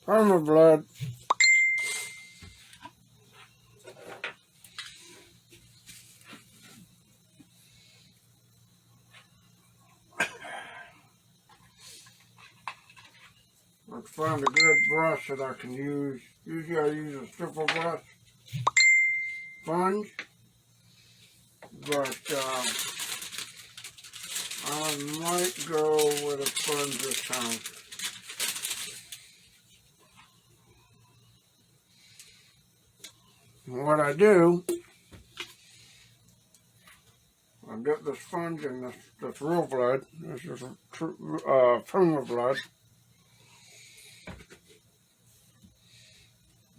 Tarman blood. Let's find a good brush that I can use. Usually I use a triple brush sponge, but I might go with a sponge this time. And what I do, I get the sponge and this real blood. This is Tarman blood.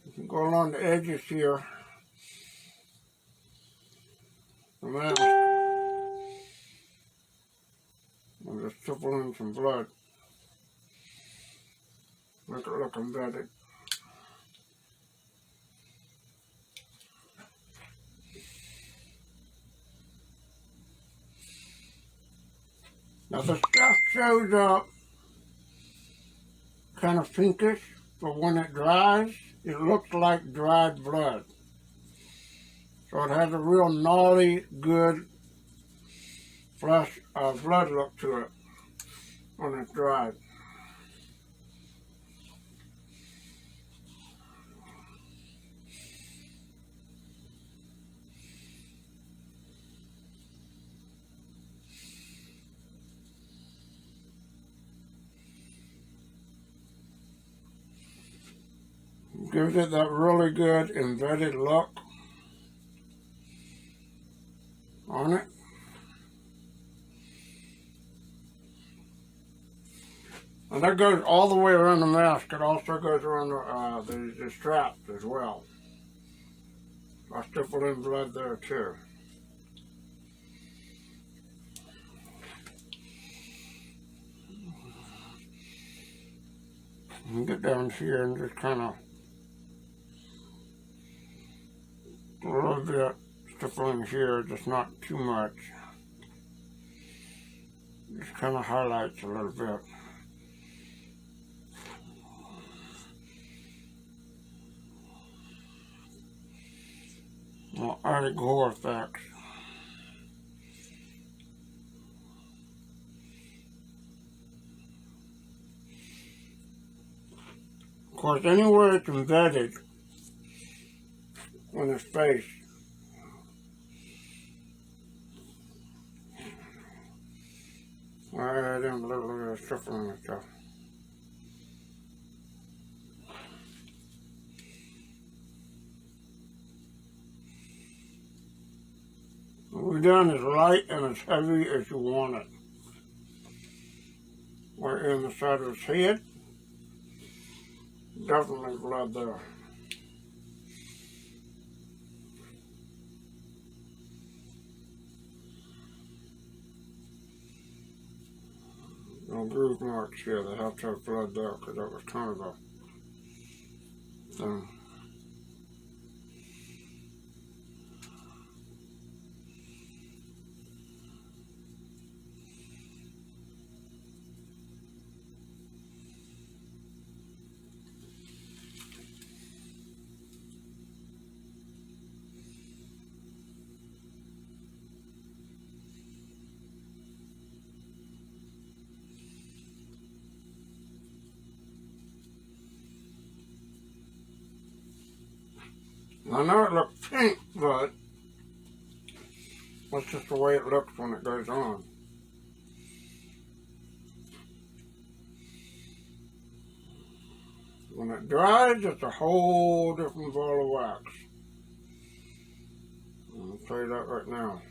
You can go along the edges here. The mask. And just triple in some blood. Make it look embedded. Now the stuff shows up kind of pinkish, but when it dries, it looks like dried blood. So it has a real gnarly, good blood look to it when it's dried. Gives it that really good embedded look on it. And that goes all the way around the mask. It also goes around the straps as well. I stippled in blood there too. You get down here and just kind of a little bit stipple in here, just not too much. Just kind of highlights a little bit. Well, added gore effects. Of course, anywhere it's embedded on his face, I add in a little bit of stripping and stuff. What we've done is light and as heavy as you want it. We're in the side of his head. Definitely blood there. No groove marks here. They have to have blood there because that was kind of a thing. I know it looks pink, but that's just the way it looks when it goes on. When it dries, it's a whole different ball of wax. I'll tell you that right now.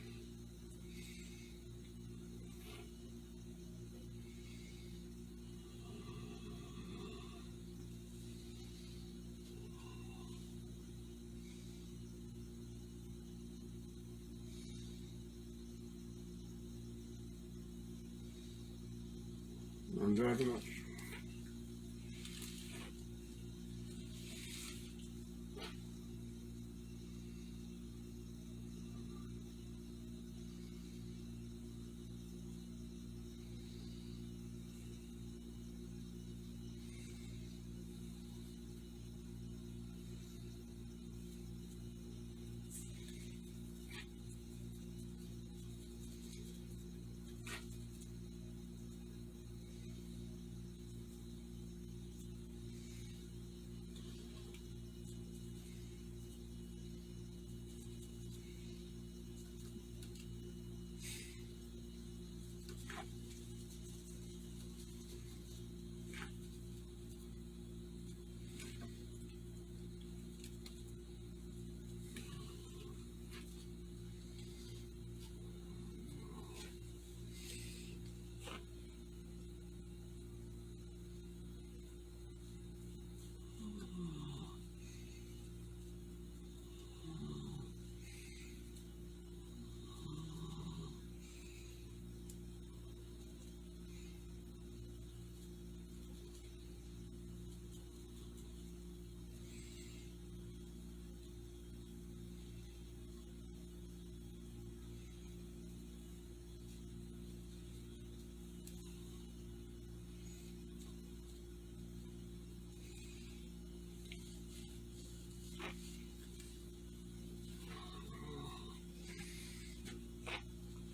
And that much.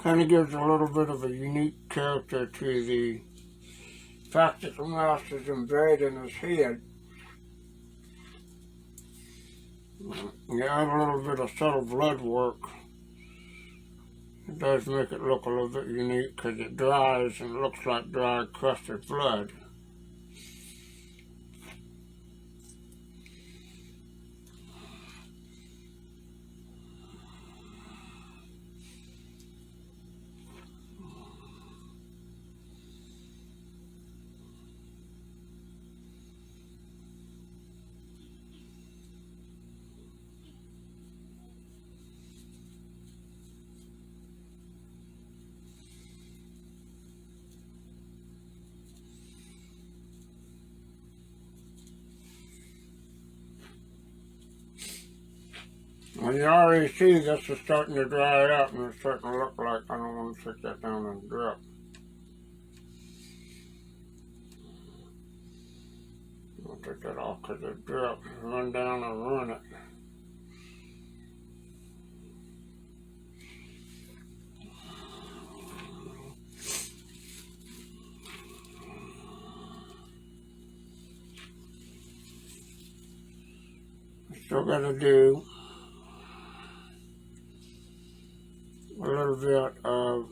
Kind of gives a little bit of a unique character to the fact that the mouse is embedded in his head. You add a little bit of subtle blood work. It does make it look a little bit unique because it dries and it looks like dry crusted blood. When you already see this is starting to dry out and it's starting to look like I don't want to stick that down and drip. I'll take that off because it drip. Run down and run it. Still got to do a little bit of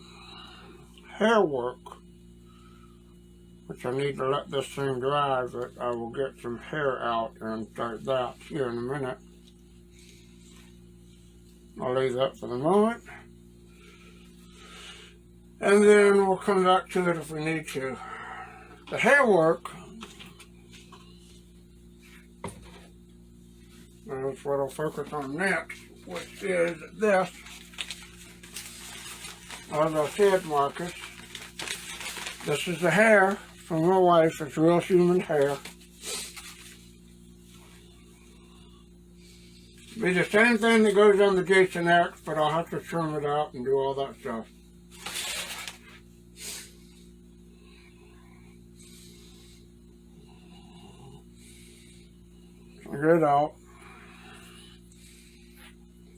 hair work, which I need to let this thing dry, but I will get some hair out and start that here in a minute. I'll leave that for the moment. And then we'll come back to it if we need to. The hair work, that's what I'll focus on next, which is this. As I said, Marcus, this is the hair from my wife. It's real human hair. Be the same thing that goes on the Jason X, but I'll have to trim it out and do all that stuff. Get it out.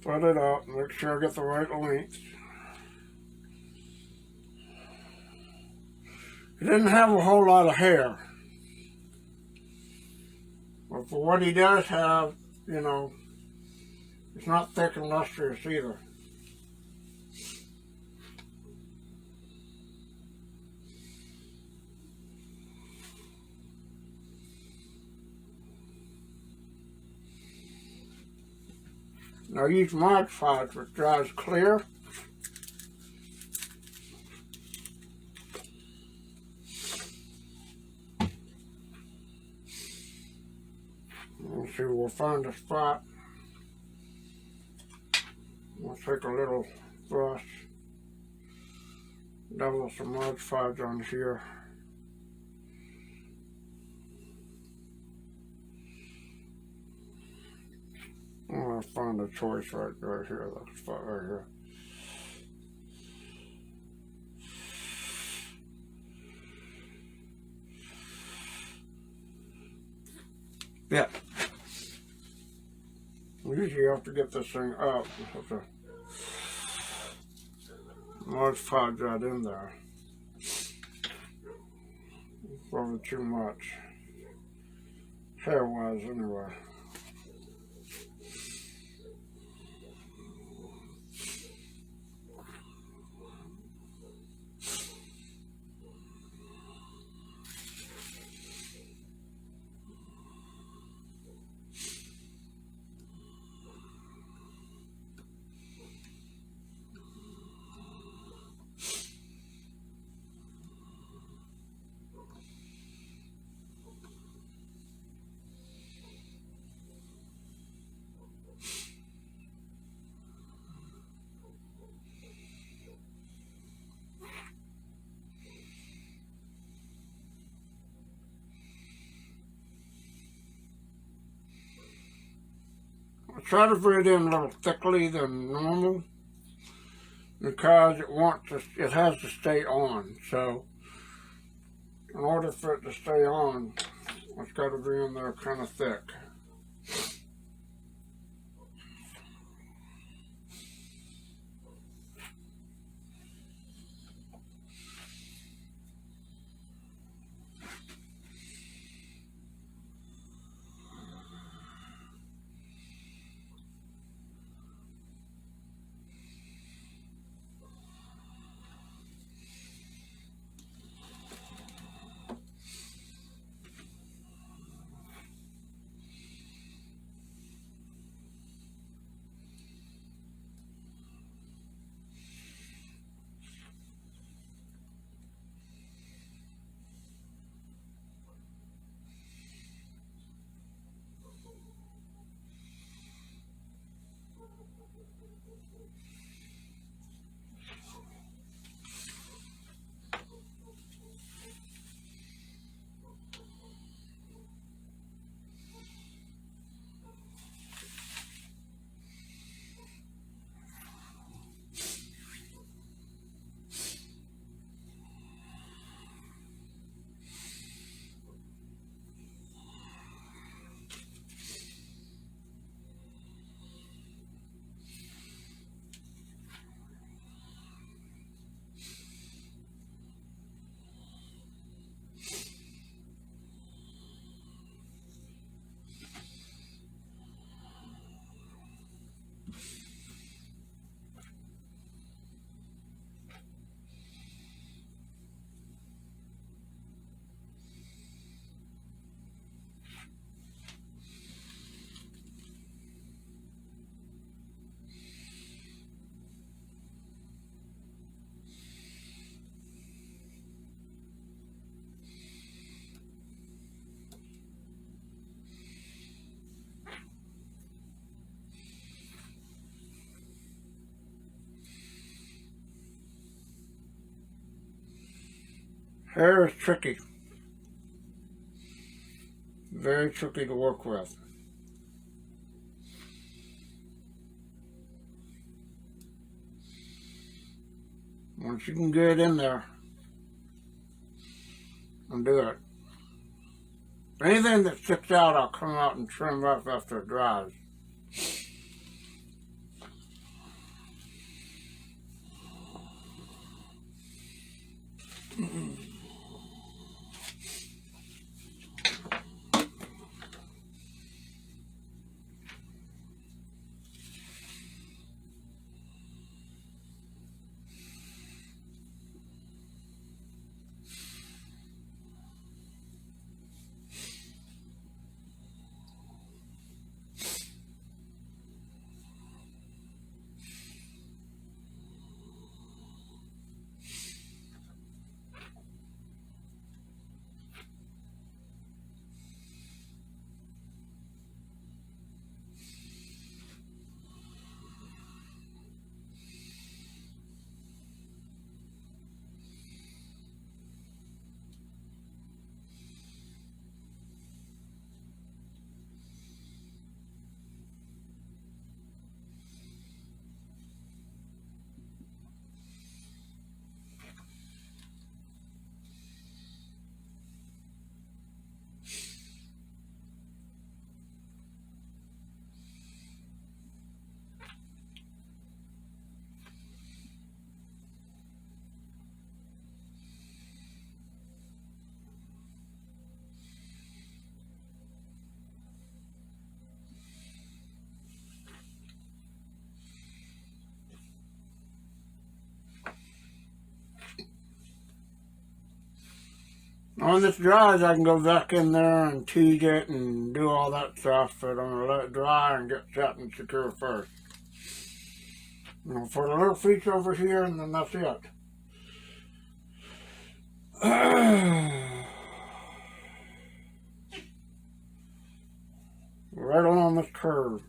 Put it out. Make sure I get the right length. He didn't have a whole lot of hair. But for what he does have, you know, it's not thick and lustrous either. Now use Mod Podge, which dries clear. Let's see, we'll find a spot. We'll take a little brush, double some Mod Podge on here. I'm going to find a choice right here, that spot right here. Yeah. Usually you have to get this thing up. You have to Mod Podge right in there. Probably too much. Hair-wise, anyway. I try to put it in a little thickly than normal because it has to stay on. So in order for it to stay on, it's got to be in there kind of thick. Hair is tricky. Very tricky to work with. Once you can get in there and do it. Anything that sticks out, I'll come out and trim up after it dries. When this dries, I can go back in there and tease it and do all that stuff, but I'm going to let it dry and get set and secure first. I'm going to put a little feature over here, and then that's it. Right along this curve.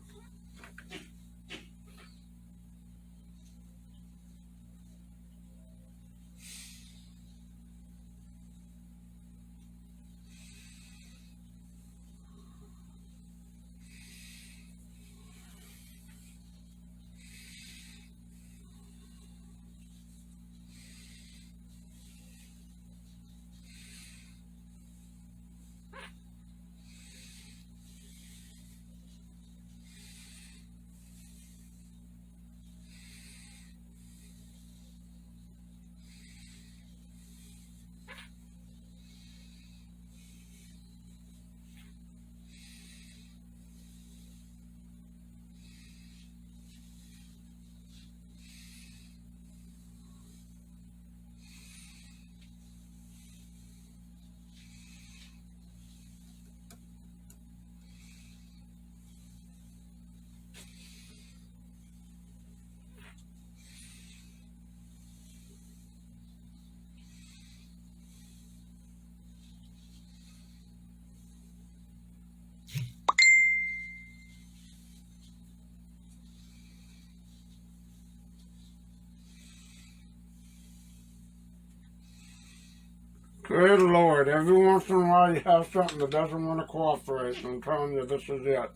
Good Lord, every once in a while you have something that doesn't want to cooperate, and I'm telling you, this is it.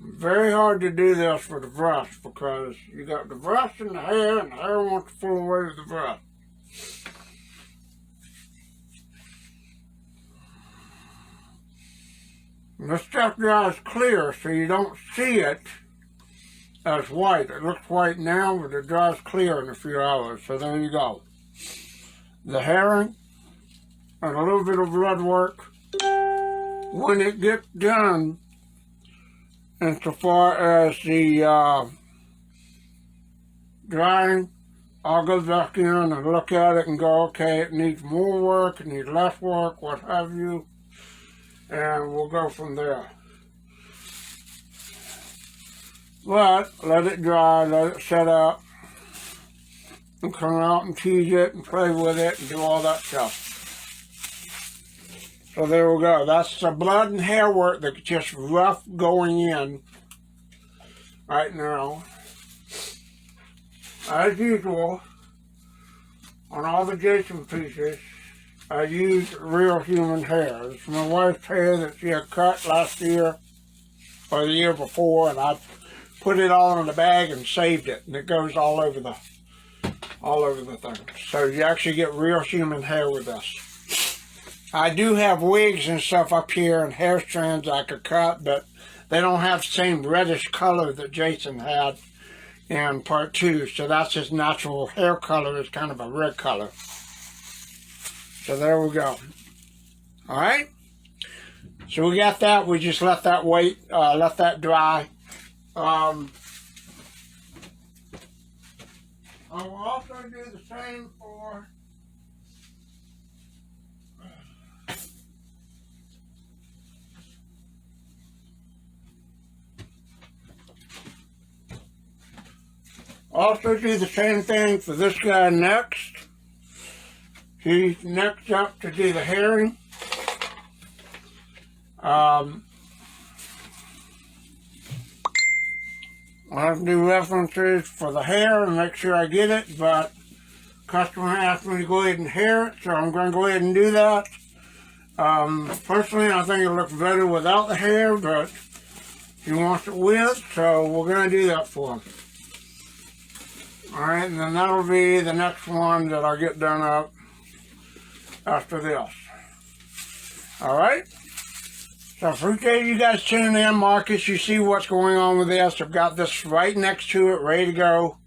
Very hard to do this with the brush because you got the brush and the hair wants to pull away with the brush. And this stuff dries clear, so you don't see it as white. It looks white now, but it dries clear in a few hours. So there you go. The herring and a little bit of blood work. When it gets done, insofar as the drying, I'll go back in and look at it and go, okay, it needs more work, it needs less work, what have you. And we'll go from there. But let it dry, let it set up, and come out and tease it and play with it and do all that stuff. So there we go. That's the blood and hair work that's just rough going in right now. As usual, on all the Jason pieces, I used real human hair. It's my wife's hair that she had cut last year or the year before, and I put it all in a bag and saved it, and it goes all over the thing. So you actually get real human hair with this. I do have wigs and stuff up here and hair strands I could cut, but they don't have the same reddish color that Jason had in part 2. So that's his natural hair color, is kind of a red color. So there we go. Alright. So we got that. We just let that wait, let that dry. I will also do the same for this guy next. He's next up to do the herring. I have to do references for the hair and make sure I get it, but customer asked me to go ahead and hair it, so I'm going to go ahead and do that. Personally, I think it looks better without the hair, but he wants it with, so we're going to do that for him. Alright, and then that'll be the next one that I'll get done up after this. Alright? So I appreciate you guys tuning in. Marcus, you see what's going on with this. I've got this right next to it, ready to go.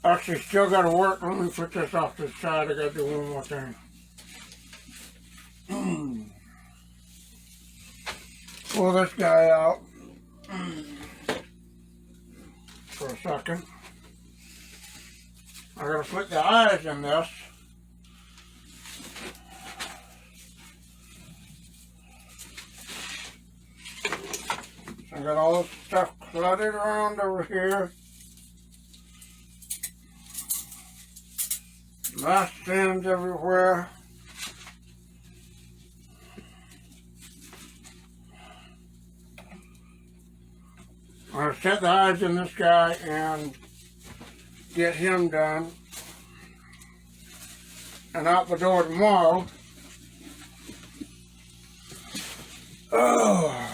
Actually, still got to work. Let me put this off to the side. I got to do one more thing. Pull this guy out for a second. I got to put the eyes in this. I got all this stuff cluttered around over here. Last ends everywhere. I'm going to set the eyes in this guy and get him done. And out the door tomorrow. Oh.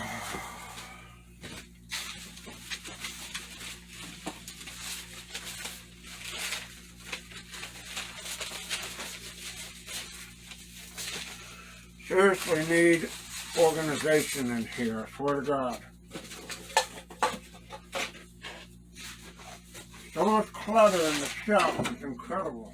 Seriously need organization in here, I swear to God. So much clutter in the shop, it's incredible.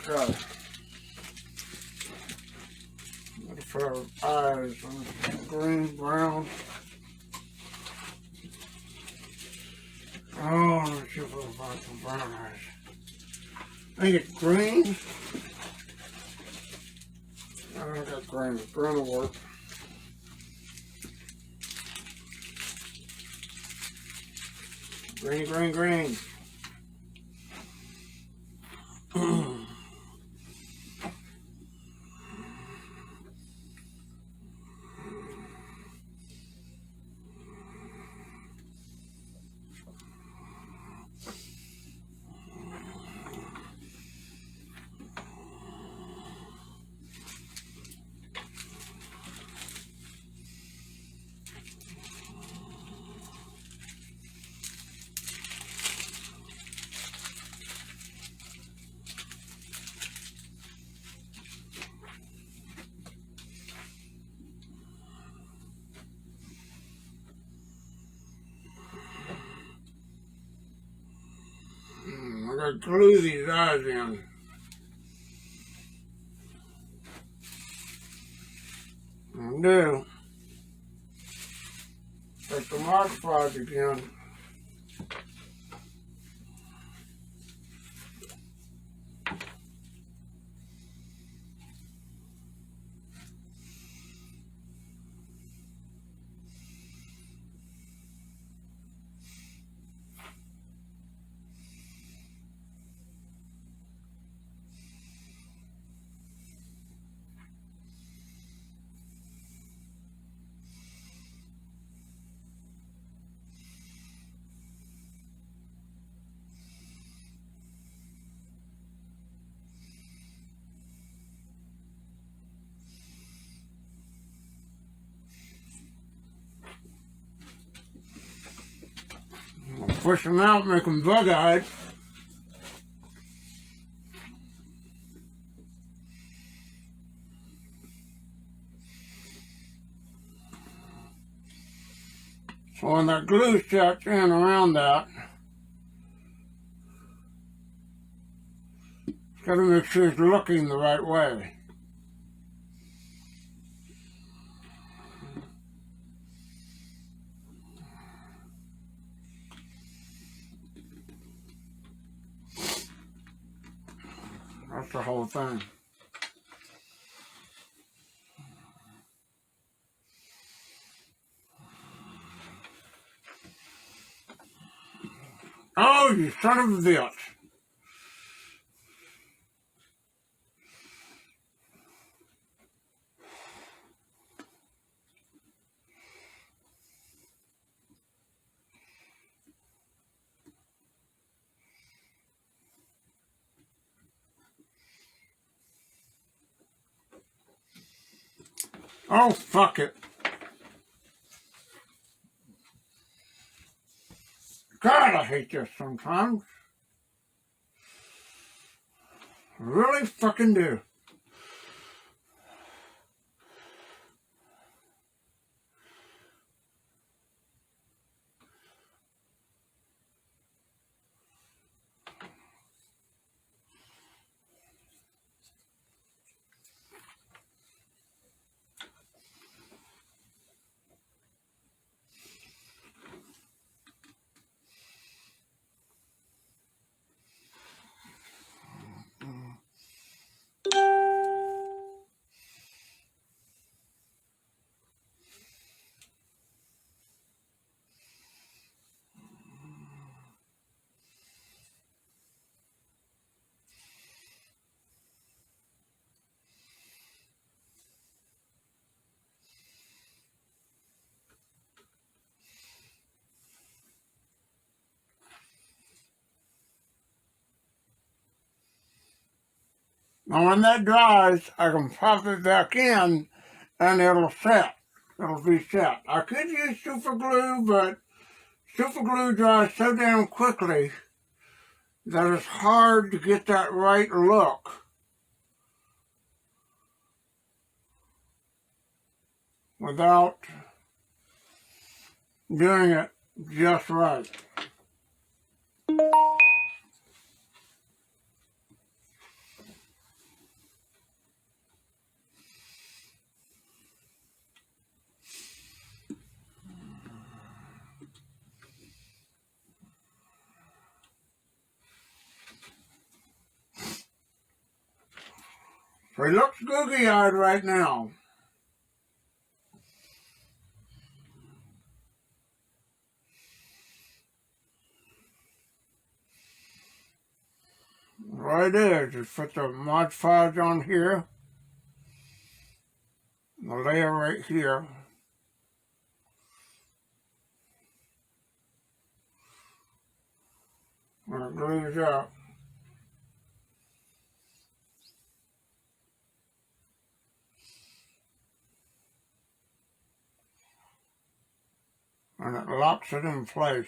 Okay. For eyes on green, brown. Oh, let me see if I can find some brown eyes. I think it's green. I don't got green, but green will work. Green, green, green. I gotta glue these eyes in. I do. Take the Mod Podge again. push them out, make them bug-eyed. So when that glue sets in around that, it's got to make sure it's looking the right way. That's the whole thing. Oh, you son of a bitch. Oh, fuck it. God, I hate this sometimes. I really fucking do. Now when that dries, I can pop it back in and it'll set. It'll be set. I could use super glue, but super glue dries so damn quickly that it's hard to get that right look without doing it just right. So he looks googie-eyed right now. Right there, just put the Mod 5 on here. The layer right here. And it glues up. And it locks it in place.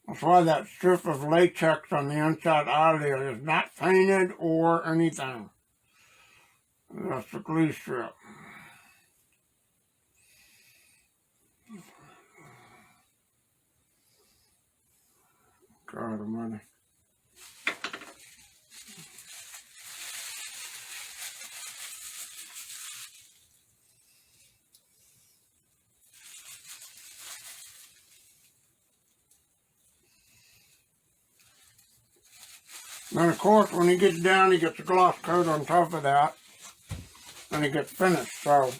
That's why that strip of latex on the inside eyelid is not painted or anything. That's the glue strip. God almighty. Then of course when he gets down, he gets a gloss coat on top of that. And he gets finished. So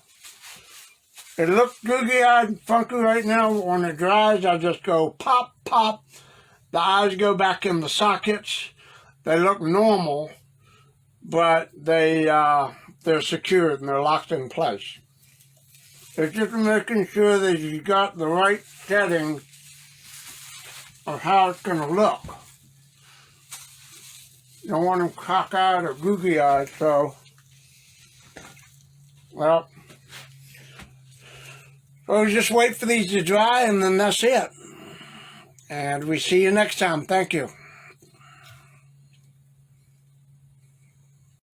it looks googie-eyed and funky right now. When it dries, I just go pop, pop. The eyes go back in the sockets. They look normal, but they're secured and they're locked in place. It's just making sure that you got the right setting of how it's going to look. You don't want them cockeyed or googie-eyed, so, well, so just wait for these to dry and then that's it. And we see you next time. Thank you.